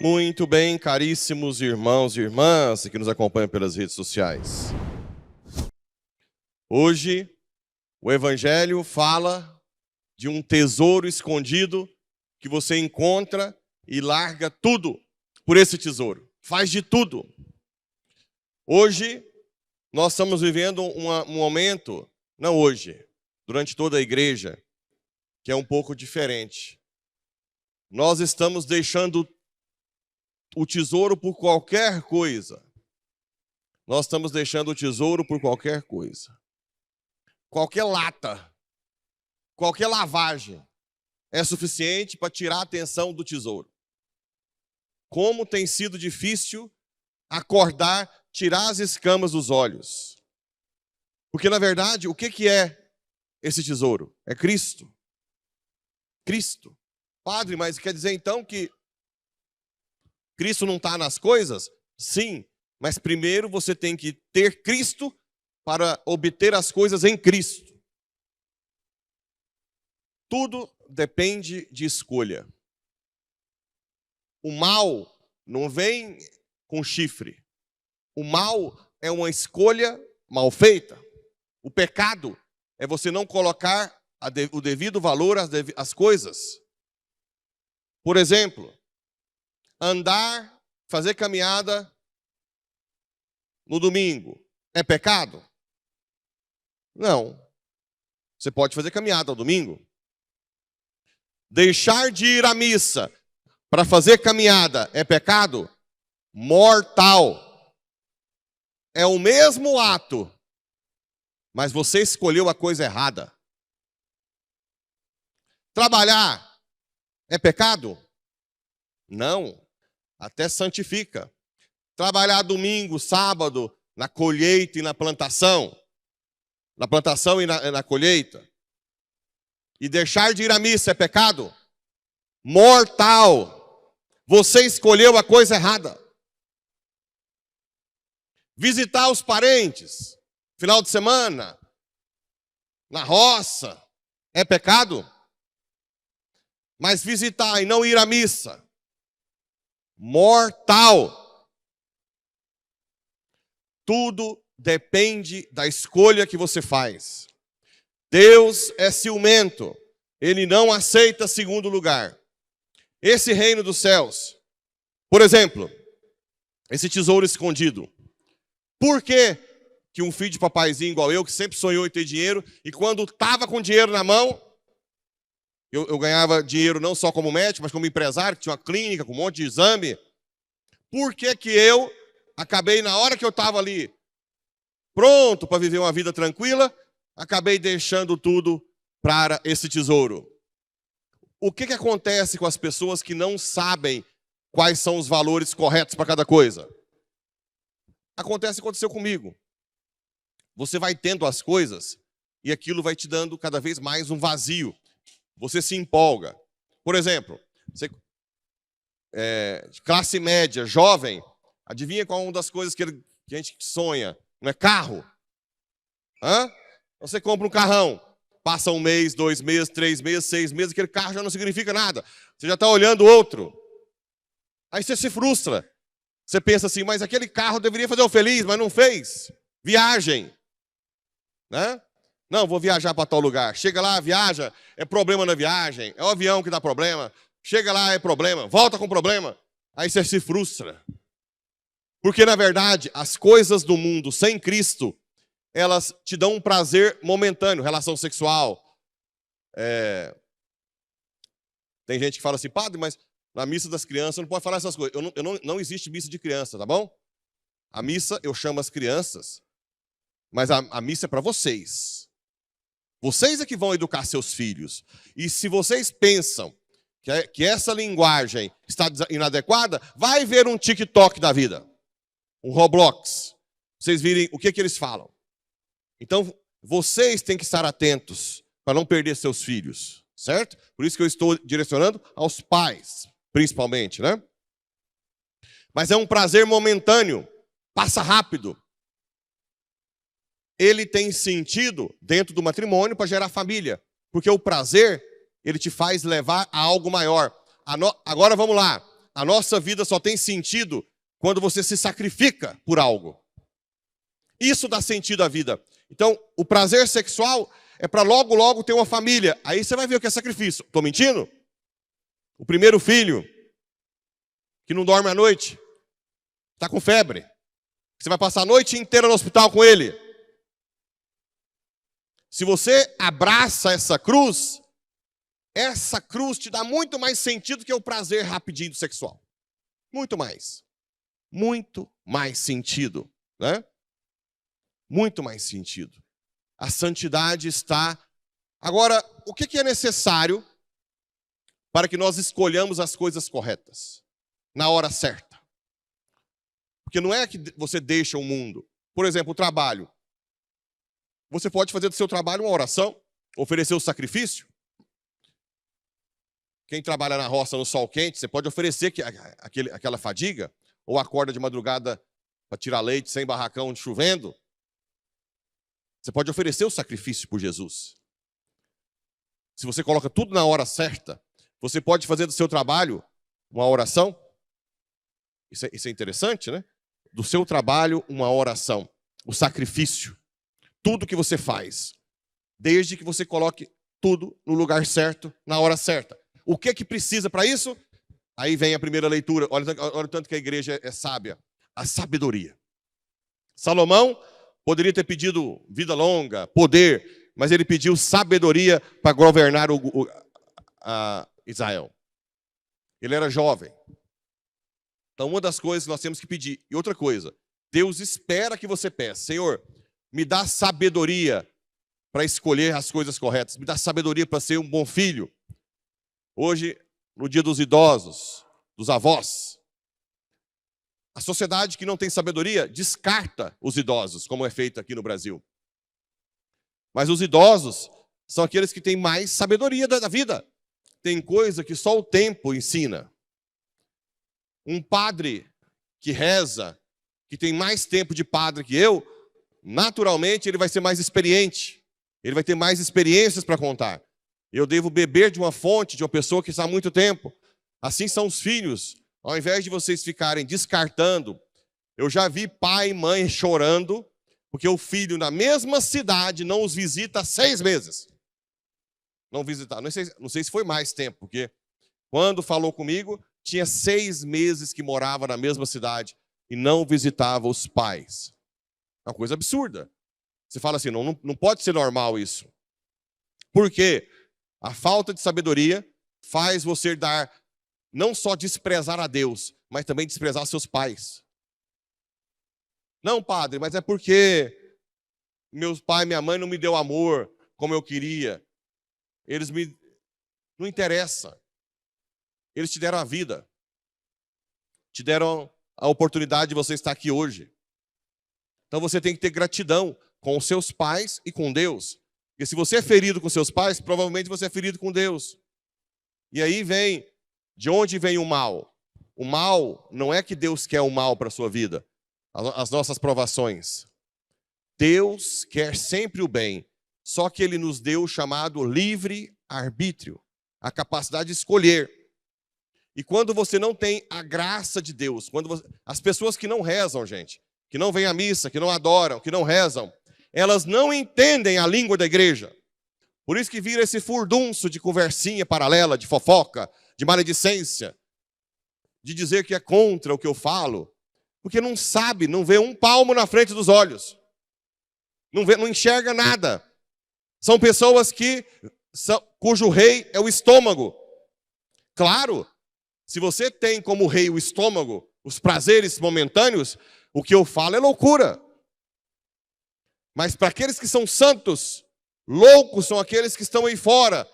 Muito bem, caríssimos irmãos e irmãs que nos acompanham pelas redes sociais. Hoje, o Evangelho fala de um tesouro escondido que você encontra e larga tudo por esse tesouro. Faz de tudo. Hoje, nós estamos vivendo um momento, não hoje, durante toda a igreja, que é um pouco diferente. Nós estamos deixando o tesouro por qualquer coisa. Nós estamos deixando o tesouro por qualquer coisa. Qualquer lata, qualquer lavagem é suficiente para tirar a atenção do tesouro. Como tem sido difícil acordar, tirar as escamas dos olhos. Porque, na verdade, o que é esse tesouro? É Cristo. Cristo. Padre, mas quer dizer então que Cristo não está nas coisas? Sim, mas primeiro você tem que ter Cristo para obter as coisas em Cristo. Tudo depende de escolha. O mal não vem com chifre. O mal é uma escolha mal feita. O pecado é você não colocar o devido valor às coisas. Por exemplo, andar, fazer caminhada no domingo é pecado? Não. Você pode fazer caminhada no domingo. Deixar de ir à missa para fazer caminhada é pecado? Mortal. É o mesmo ato, mas você escolheu a coisa errada. Trabalhar é pecado? Não. Até santifica. Trabalhar domingo, sábado, na colheita e na plantação. Na plantação e na colheita. E deixar de ir à missa é pecado? Mortal. Você escolheu a coisa errada. Visitar os parentes, final de semana, na roça, é pecado? Mas visitar e não ir à missa, mortal. Tudo depende da escolha que você faz. Deus é ciumento. Ele não aceita segundo lugar. Esse reino dos céus, por exemplo, esse tesouro escondido. Por que que um filho de papaizinho igual eu, que sempre sonhou em ter dinheiro, e quando estava com dinheiro na mão, eu ganhava dinheiro não só como médico, mas como empresário, que tinha uma clínica com um monte de exame. Por que que eu acabei, na hora que eu estava ali, pronto para viver uma vida tranquila, acabei deixando tudo para esse tesouro? O que acontece com as pessoas que não sabem quais são os valores corretos para cada coisa? Aconteceu comigo. Você vai tendo as coisas e aquilo vai te dando cada vez mais um vazio. Você se empolga. Por exemplo, você, classe média, jovem, adivinha qual é uma das coisas que a gente sonha? Não é carro? Hã? Você compra um carrão, passa 1 mês, 2 meses, 3 meses, 6 meses, aquele carro já não significa nada. Você já está olhando outro. Aí você se frustra. Você pensa assim, mas aquele carro deveria fazer eu feliz, mas não fez. Viagem. Né? Não, vou viajar para tal lugar. Chega lá, viaja, é problema na viagem. É o avião que dá problema. Chega lá, é problema. Volta com problema. Aí você se frustra. Porque, na verdade, as coisas do mundo sem Cristo, elas te dão um prazer momentâneo. Relação sexual. Tem gente que fala assim, padre, mas na missa das crianças não pode falar essas coisas. Não existe missa de criança, tá bom? A missa eu chamo as crianças, mas a missa é para vocês. Vocês é que vão educar seus filhos. E se vocês pensam que essa linguagem está inadequada, vai ver um TikTok da vida. Um Roblox. Vocês virem o que eles falam. Então, vocês têm que estar atentos para não perder seus filhos. Certo? Por isso que eu estou direcionando aos pais, principalmente, né? Mas é um prazer momentâneo. Passa rápido. Ele tem sentido dentro do matrimônio para gerar família. Porque o prazer, ele te faz levar a algo maior. Agora vamos lá. A nossa vida só tem sentido quando você se sacrifica por algo. Isso dá sentido à vida. Então, o prazer sexual é para logo, logo ter uma família. Aí você vai ver o que é sacrifício. Estou mentindo? O primeiro filho, que não dorme à noite, está com febre. Você vai passar a noite inteira no hospital com ele. Se você abraça essa cruz te dá muito mais sentido que o prazer rapidinho do sexual. Muito mais. Muito mais sentido, né? Muito mais sentido. A santidade está... Agora, o que é necessário para que nós escolhamos as coisas corretas? Na hora certa. Porque não é que você deixa o mundo. Por exemplo, o trabalho. Você pode fazer do seu trabalho uma oração, oferecer o sacrifício. Quem trabalha na roça no sol quente, você pode oferecer aquela fadiga, ou acorda de madrugada para tirar leite sem barracão chovendo. Você pode oferecer o sacrifício por Jesus. Se você coloca tudo na hora certa, você pode fazer do seu trabalho uma oração. Isso é interessante, né? Do seu trabalho, uma oração. O sacrifício. Tudo que você faz. Desde que você coloque tudo no lugar certo, na hora certa. O que precisa para isso? Aí vem a primeira leitura. Olha o tanto que a igreja é sábia. A sabedoria. Salomão poderia ter pedido vida longa, poder, mas ele pediu sabedoria para governar Israel. Ele era jovem. Então, uma das coisas que nós temos que pedir. E outra coisa, Deus espera que você peça. Senhor, me dá sabedoria para escolher as coisas corretas. Me dá sabedoria para ser um bom filho. Hoje, no dia dos idosos, dos avós, a sociedade que não tem sabedoria descarta os idosos, como é feito aqui no Brasil. Mas os idosos são aqueles que têm mais sabedoria da vida. Tem coisa que só o tempo ensina. Um padre que reza, que tem mais tempo de padre que eu, naturalmente ele vai ser mais experiente. Ele vai ter mais experiências para contar. Eu devo beber de uma fonte, de uma pessoa que está há muito tempo. Assim são os filhos. Ao invés de vocês ficarem descartando, eu já vi pai e mãe chorando, porque o filho na mesma cidade não os visita há 6 meses. Não visitar, não sei se foi mais tempo, porque quando falou comigo, tinha 6 meses que morava na mesma cidade e não visitava os pais. É uma coisa absurda. Você fala assim, não pode ser normal isso. Por quê? A falta de sabedoria faz você não só desprezar a Deus, mas também desprezar seus pais. Não, padre, mas é porque meus pai e minha mãe não me deu amor como eu queria. Não interessa. Eles te deram a vida. Te deram a oportunidade de você estar aqui hoje. Então você tem que ter gratidão com os seus pais e com Deus. Porque se você é ferido com seus pais, provavelmente você é ferido com Deus. E aí de onde vem o mal? O mal não é que Deus quer o mal para a sua vida. As nossas provações. Deus quer sempre o bem. Só que Ele nos deu o chamado livre-arbítrio. A capacidade de escolher. E quando você não tem a graça de Deus, as pessoas que não rezam, gente, que não vêm à missa, que não adoram, que não rezam, elas não entendem a língua da igreja. Por isso que vira esse furdunço de conversinha paralela, de fofoca, de maledicência, de dizer que é contra o que eu falo, porque não sabe, não vê um palmo na frente dos olhos. Não enxerga nada. São pessoas cujo rei é o estômago. Claro, se você tem como rei o estômago, os prazeres momentâneos, o que eu falo é loucura. Mas para aqueles que são santos, loucos são aqueles que estão aí fora,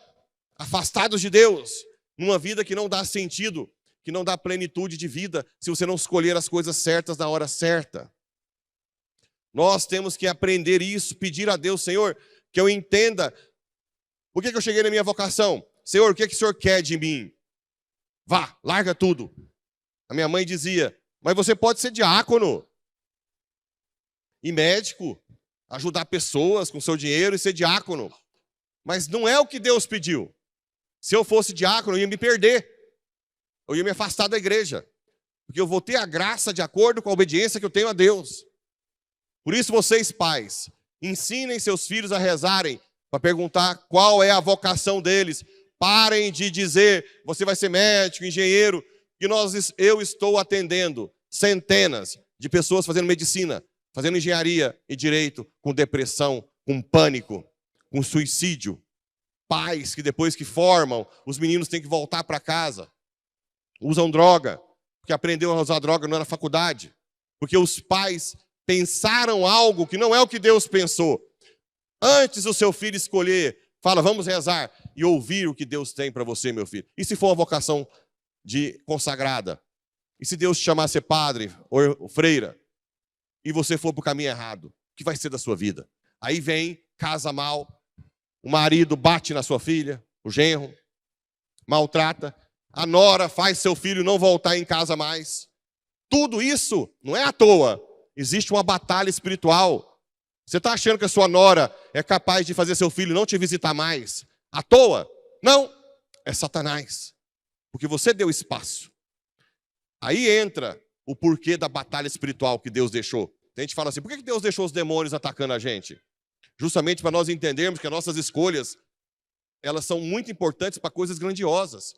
afastados de Deus, numa vida que não dá sentido, que não dá plenitude de vida, se você não escolher as coisas certas na hora certa. Nós temos que aprender isso, pedir a Deus, Senhor, que eu entenda por que eu cheguei na minha vocação. Senhor, o que o Senhor quer de mim? Vá, larga tudo. A minha mãe dizia, mas você pode ser diácono e médico, ajudar pessoas com seu dinheiro e ser diácono. Mas não é o que Deus pediu. Se eu fosse diácono, eu ia me perder. eu ia me afastar da igreja. Porque eu vou ter a graça de acordo com a obediência que eu tenho a Deus. Por isso, vocês, pais, ensinem seus filhos a rezarem, para perguntar qual é a vocação deles. Parem de dizer, você vai ser médico, engenheiro, que eu estou atendendo centenas de pessoas fazendo medicina, fazendo engenharia e direito, com depressão, com pânico, com suicídio. Pais que depois que formam, os meninos têm que voltar para casa. Usam droga, porque aprendeu a usar droga não é na faculdade. Porque os pais pensaram algo que não é o que Deus pensou. Antes do seu filho escolher, fala, vamos rezar, e ouvir o que Deus tem para você, meu filho. E se for uma vocação de consagrada? E se Deus te chamar a ser padre ou freira, e você for para o caminho errado, o que vai ser da sua vida? Aí vem, casa mal, o marido bate na sua filha, o genro, maltrata, a nora faz seu filho não voltar em casa mais. Tudo isso não é à toa. Existe uma batalha espiritual. Você está achando que a sua nora é capaz de fazer seu filho não te visitar mais? À toa? Não. É Satanás. Porque você deu espaço. Aí entra o porquê da batalha espiritual que Deus deixou. A gente fala assim, por que Deus deixou os demônios atacando a gente? Justamente para nós entendermos que as nossas escolhas, elas são muito importantes para coisas grandiosas.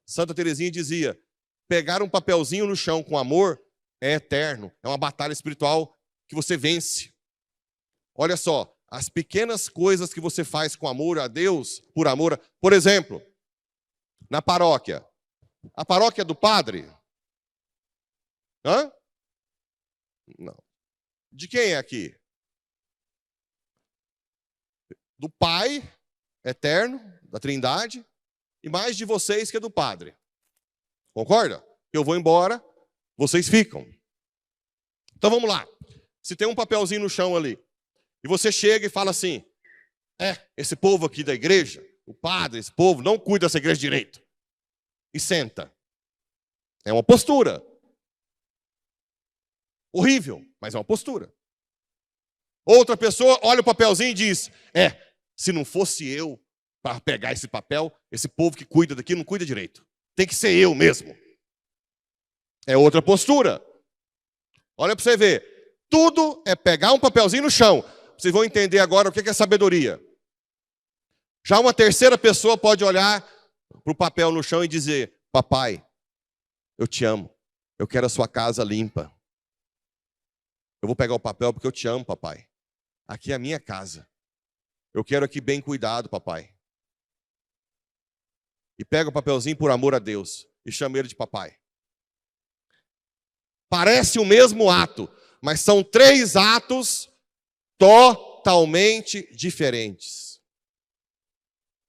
Santa Teresinha dizia, pegar um papelzinho no chão com amor é eterno. É uma batalha espiritual que você vence. Olha só, as pequenas coisas que você faz com amor a Deus, por amor, por exemplo, na paróquia. A paróquia é do padre? Hã? Não. De quem é aqui? Do Pai eterno, da Trindade, e mais de vocês que é do Padre. Concorda? Eu vou embora, vocês ficam. Então vamos lá. Se tem um papelzinho no chão ali, e você chega e fala assim, esse povo aqui da igreja, o padre, esse povo, não cuida dessa igreja direito. E senta. É uma postura. Horrível, mas é uma postura. Outra pessoa olha o papelzinho e diz, se não fosse eu para pegar esse papel, esse povo que cuida daqui não cuida direito. Tem que ser eu mesmo. É outra postura. Olha para você ver. Tudo é pegar um papelzinho no chão. Vocês vão entender agora o que é sabedoria. Já uma terceira pessoa pode olhar para o papel no chão e dizer, papai, eu te amo. Eu quero a sua casa limpa. Eu vou pegar o papel porque eu te amo, papai. Aqui é a minha casa. Eu quero aqui bem cuidado, papai. E pega o papelzinho por amor a Deus e chama ele de papai. Parece o mesmo ato, mas são 3 atos totalmente diferentes.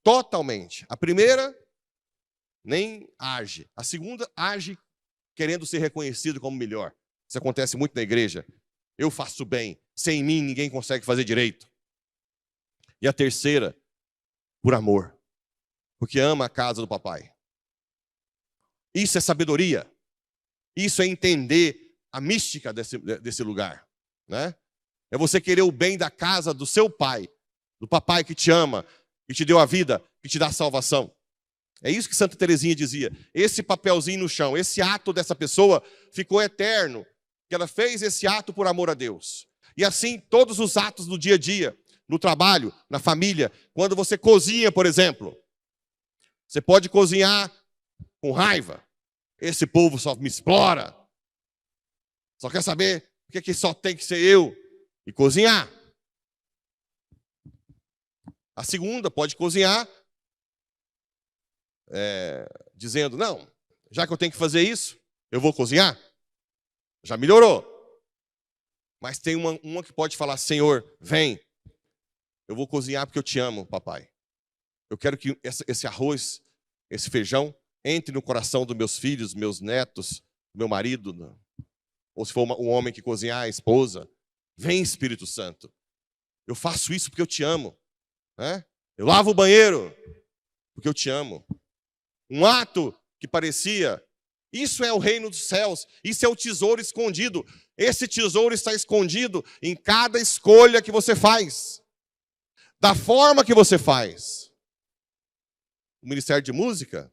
Totalmente. A primeira nem age. A segunda age querendo ser reconhecido como melhor. Isso acontece muito na igreja. Eu faço bem. Sem mim ninguém consegue fazer direito. E a terceira, por amor. Porque ama a casa do papai. Isso é sabedoria. Isso é entender a mística desse lugar. Né? É você querer o bem da casa do seu pai. Do papai que te ama, que te deu a vida, que te dá a salvação. É isso que Santa Teresinha dizia. Esse papelzinho no chão, esse ato dessa pessoa ficou eterno. Que ela fez esse ato por amor a Deus. E assim, todos os atos do dia a dia, no trabalho, na família, quando você cozinha, por exemplo. Você pode cozinhar com raiva. Esse povo só me explora. Só quer saber por que só tem que ser eu. E cozinhar. A segunda pode cozinhar dizendo, não, já que eu tenho que fazer isso, eu vou cozinhar. Já melhorou. Mas tem uma que pode falar, Senhor, vem. Eu vou cozinhar porque eu te amo, papai. Eu quero que esse arroz, esse feijão, entre no coração dos meus filhos, meus netos, meu marido. Ou se for um homem que cozinhar, a esposa. Vem, Espírito Santo. Eu faço isso porque eu te amo. Né? Eu lavo o banheiro porque eu te amo. Um ato que parecia... Isso é o reino dos céus. Isso é o tesouro escondido. Esse tesouro está escondido em cada escolha que você faz. Da forma que você faz. O Ministério de Música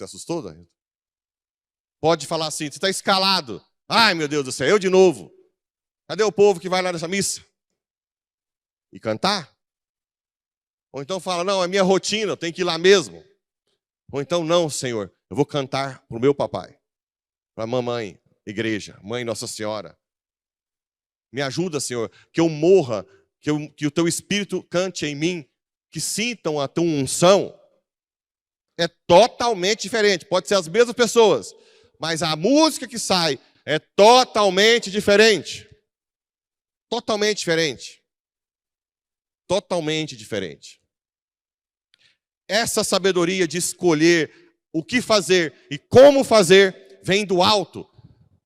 Você assustou, Daí? Pode falar assim, você está escalado. Ai, meu Deus do céu, eu de novo. Cadê o povo que vai lá nessa missa? E cantar? Ou então fala, não, é minha rotina, eu tenho que ir lá mesmo. Ou então, não, Senhor, eu vou cantar para o meu papai, para a mamãe, igreja, mãe Nossa Senhora. Me ajuda, Senhor, que eu morra, que o teu Espírito cante em mim, que sintam a tua unção. É totalmente diferente. Pode ser as mesmas pessoas, mas a música que sai é totalmente diferente. Totalmente diferente. Totalmente diferente. Essa sabedoria de escolher o que fazer e como fazer vem do alto.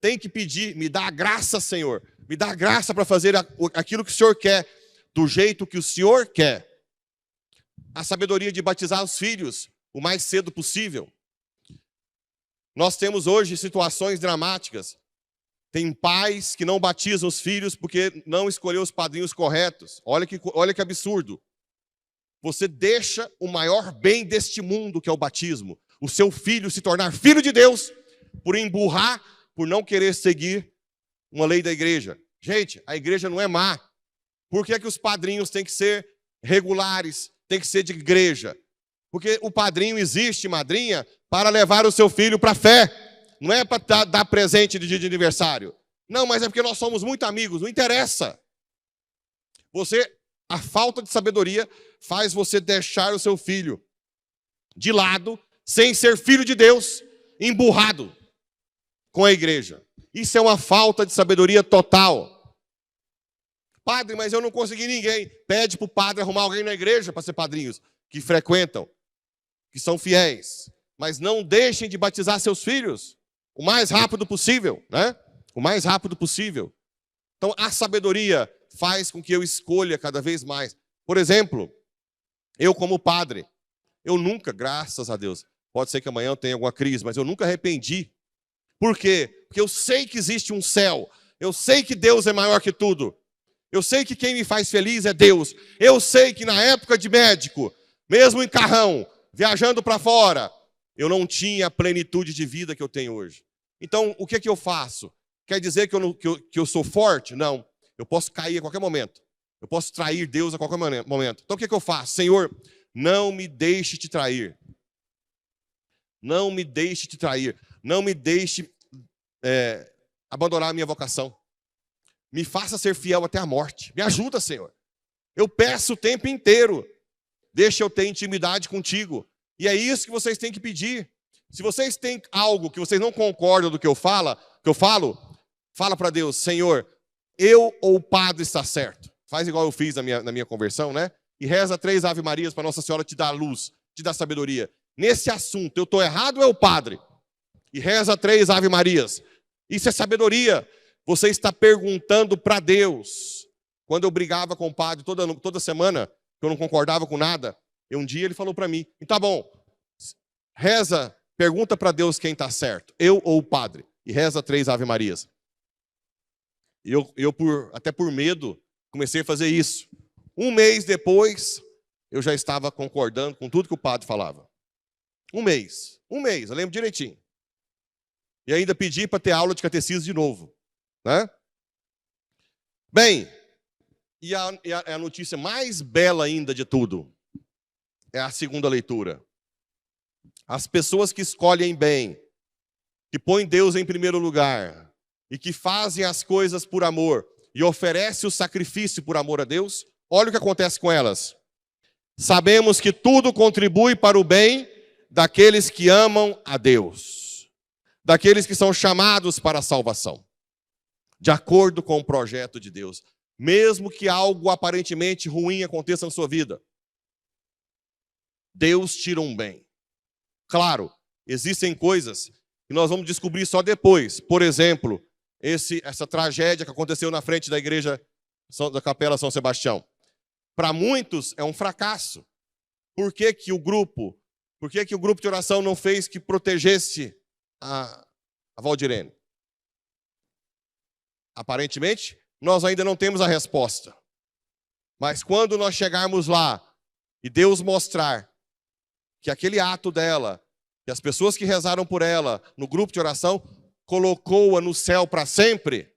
Tem que pedir, me dá a graça, Senhor. Me dá a graça para fazer aquilo que o Senhor quer, do jeito que o Senhor quer. A sabedoria de batizar os filhos o mais cedo possível. Nós temos hoje situações dramáticas. Tem pais que não batizam os filhos porque não escolheu os padrinhos corretos. Olha que absurdo. Você deixa o maior bem deste mundo, que é o batismo, o seu filho se tornar filho de Deus, por emburrar, por não querer seguir uma lei da igreja. Gente, a igreja não é má. Por que os padrinhos têm que ser regulares, têm que ser de igreja? Porque o padrinho existe, madrinha, para levar o seu filho para a fé. Não é para dar presente de dia de aniversário. Não, mas é porque nós somos muito amigos. Não interessa. A falta de sabedoria faz você deixar o seu filho de lado, sem ser filho de Deus, emburrado com a igreja. Isso é uma falta de sabedoria total. Padre, mas eu não consegui ninguém. Pede para o padre arrumar alguém na igreja para ser padrinhos, que frequentam, que são fiéis. Mas não deixem de batizar seus filhos o mais rápido possível, né? O mais rápido possível. Então, a sabedoria faz com que eu escolha cada vez mais. Por exemplo, eu como padre, eu nunca, graças a Deus, pode ser que amanhã eu tenha alguma crise, mas eu nunca arrependi. Por quê? Porque eu sei que existe um céu. Eu sei que Deus é maior que tudo. Eu sei que quem me faz feliz é Deus. Eu sei que na época de médico, mesmo em carrão, viajando para fora, eu não tinha a plenitude de vida que eu tenho hoje. Então, o que eu faço? Quer dizer que eu sou forte? Não. Eu posso cair a qualquer momento. Eu posso trair Deus a qualquer momento. Então, o que eu faço? Senhor, não me deixe te trair. Não me deixe te trair. Não me deixe abandonar a minha vocação. Me faça ser fiel até a morte. Me ajuda, Senhor. Eu peço o tempo inteiro. Deixa eu ter intimidade contigo. E é isso que vocês têm que pedir. Se vocês têm algo que vocês não concordam do que eu falo, fala para Deus, Senhor, eu ou o padre está certo. Faz igual eu fiz na minha conversão, né? E reza 3 Ave Marias para Nossa Senhora te dar luz, te dar sabedoria. Nesse assunto, eu estou errado ou é o padre? E reza 3 Ave Marias. Isso é sabedoria. Você está perguntando para Deus. Quando eu brigava com o padre toda semana, que eu não concordava com nada, um dia ele falou para mim, tá bom, reza, pergunta para Deus quem está certo, eu ou o padre, e reza 3 Ave Marias. E eu até por medo, comecei a fazer isso. Um mês depois, eu já estava concordando com tudo que o padre falava. Um mês, eu lembro direitinho. E ainda pedi para ter aula de catecismo de novo, né? Bem, e a notícia mais bela ainda de tudo é a segunda leitura. As pessoas que escolhem bem, que põem Deus em primeiro lugar e que fazem as coisas por amor e oferecem o sacrifício por amor a Deus, olha o que acontece com elas. Sabemos que tudo contribui para o bem daqueles que amam a Deus, daqueles que são chamados para a salvação, de acordo com o projeto de Deus, mesmo que algo aparentemente ruim aconteça na sua vida. Deus tira um bem. Claro, existem coisas que nós vamos descobrir só depois. Por exemplo, essa tragédia que aconteceu na frente da igreja da Capela São Sebastião. Para muitos é um fracasso. Por que o grupo de oração não fez que protegesse a Valdirene? Aparentemente, nós ainda não temos a resposta. Mas quando nós chegarmos lá e Deus mostrar que aquele ato dela que as pessoas que rezaram por ela no grupo de oração, colocou-a no céu para sempre.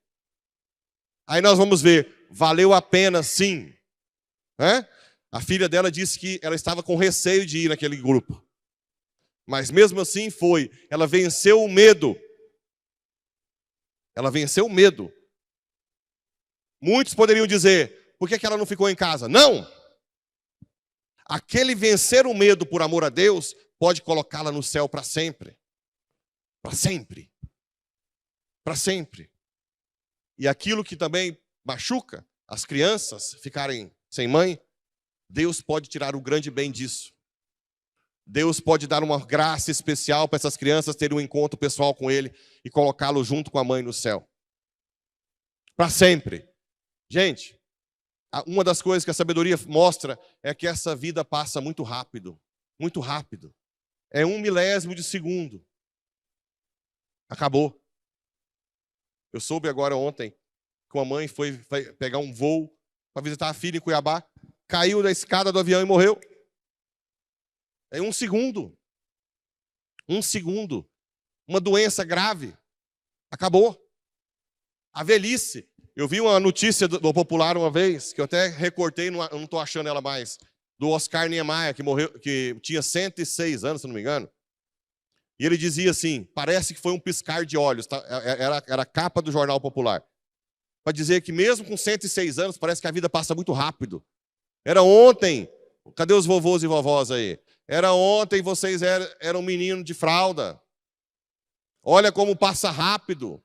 Aí nós vamos ver, valeu a pena sim. A filha dela disse que ela estava com receio de ir naquele grupo. Mas mesmo assim foi. Ela venceu o medo. Ela venceu o medo. Muitos poderiam dizer, por que ela não ficou em casa? Não! Aquele vencer o medo por amor a Deus pode colocá-la no céu para sempre. Para sempre. Para sempre. E aquilo que também machuca as crianças ficarem sem mãe, Deus pode tirar o grande bem disso. Deus pode dar uma graça especial para essas crianças terem um encontro pessoal com Ele e colocá-lo junto com a mãe no céu. Para sempre. Gente, uma das coisas que a sabedoria mostra é que essa vida passa muito rápido. Muito rápido. É 1/1000 de segundo. Acabou. Eu soube agora ontem que uma mãe foi pegar um voo para visitar a filha em Cuiabá, caiu da escada do avião e morreu. É 1 segundo. 1 segundo. Uma doença grave. Acabou. A velhice. Eu vi uma notícia do Popular uma vez, que eu até recortei, não estou achando ela mais, do Oscar Niemeyer, que morreu, que tinha 106 anos, se não me engano. E ele dizia assim, parece que foi um piscar de olhos, tá? Era a capa do Jornal Popular. Para dizer que mesmo com 106 anos, parece que a vida passa muito rápido. Era ontem, cadê os vovôs e vovós aí? Era ontem, vocês eram um menino de fralda. Olha como passa rápido.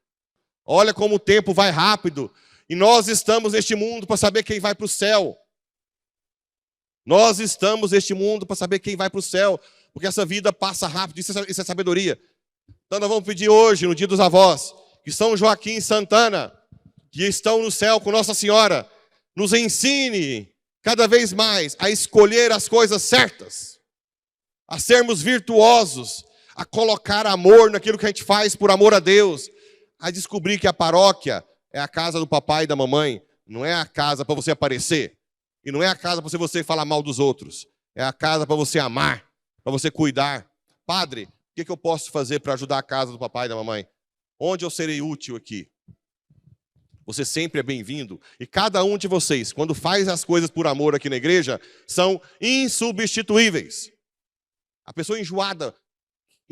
Olha como o tempo vai rápido. E nós estamos neste mundo para saber quem vai para o céu. Nós estamos neste mundo para saber quem vai para o céu. Porque essa vida passa rápido. Isso é sabedoria. Então nós vamos pedir hoje, no dia dos avós, que São Joaquim e Santana, que estão no céu com Nossa Senhora, nos ensine cada vez mais a escolher as coisas certas, a sermos virtuosos, a colocar amor naquilo que a gente faz por amor a Deus, a descobrir que a paróquia é a casa do papai e da mamãe, não é a casa para você aparecer, e não é a casa para você falar mal dos outros, é a casa para você amar, para você cuidar. Padre, o que eu posso fazer para ajudar a casa do papai e da mamãe? Onde eu serei útil aqui? Você sempre é bem-vindo. E cada um de vocês, quando faz as coisas por amor aqui na igreja, são insubstituíveis. A pessoa enjoada,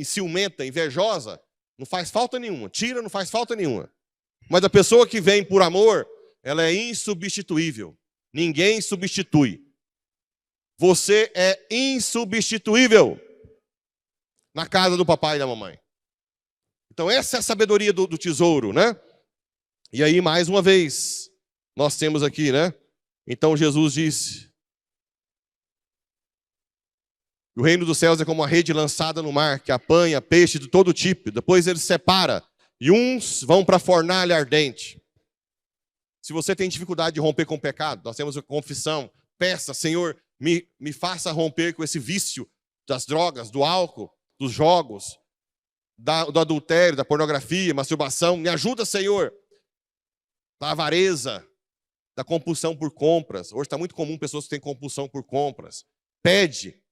ciumenta, invejosa, não faz falta nenhuma. Tira, não faz falta nenhuma. Mas a pessoa que vem por amor, ela é insubstituível. Ninguém substitui. Você é insubstituível na casa do papai e da mamãe. Então essa é a sabedoria do tesouro, né? E aí, mais uma vez, nós temos aqui, né? Então Jesus disse: o reino dos céus é como uma rede lançada no mar, que apanha peixe de todo tipo. Depois ele separa, e uns vão para a fornalha ardente. Se você tem dificuldade de romper com o pecado, nós temos a confissão. Peça, Senhor, me faça romper com esse vício das drogas, do álcool, dos jogos, do adultério, da pornografia, masturbação. Me ajuda, Senhor. Da avareza, da compulsão por compras. Hoje está muito comum pessoas que têm compulsão por compras. Pede,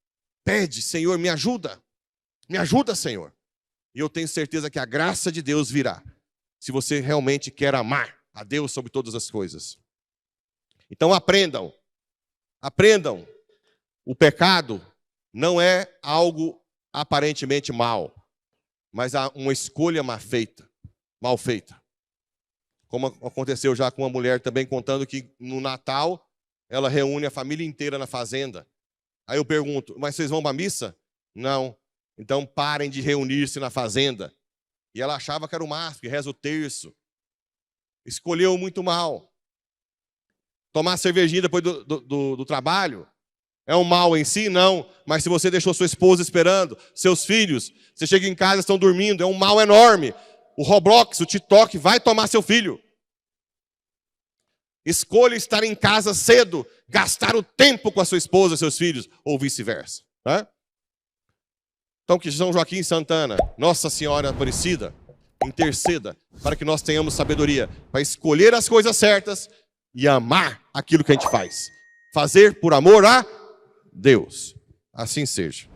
Senhor, me ajuda. Me ajuda, Senhor. E eu tenho certeza que a graça de Deus virá, se você realmente quer amar a Deus sobre todas as coisas. Então aprendam. O pecado não é algo aparentemente mal, mas há uma escolha mal feita. Como aconteceu já com uma mulher também contando que no Natal ela reúne a família inteira na fazenda. Aí eu pergunto, mas vocês vão para a missa? Não. Então parem de reunir-se na fazenda. E ela achava que era o máximo, que reza o terço. Escolheu muito mal. Tomar cervejinha depois do trabalho é um mal em si? Não. Mas se você deixou sua esposa esperando, seus filhos, você chega em casa e estão dormindo, é um mal enorme. O Roblox, o TikTok vai tomar seu filho. Escolha estar em casa cedo, gastar o tempo com a sua esposa e seus filhos, ou vice-versa. Né? Então que São Joaquim e Santana, Nossa Senhora Aparecida, interceda para que nós tenhamos sabedoria, para escolher as coisas certas e amar aquilo que a gente faz. Fazer por amor a Deus. Assim seja.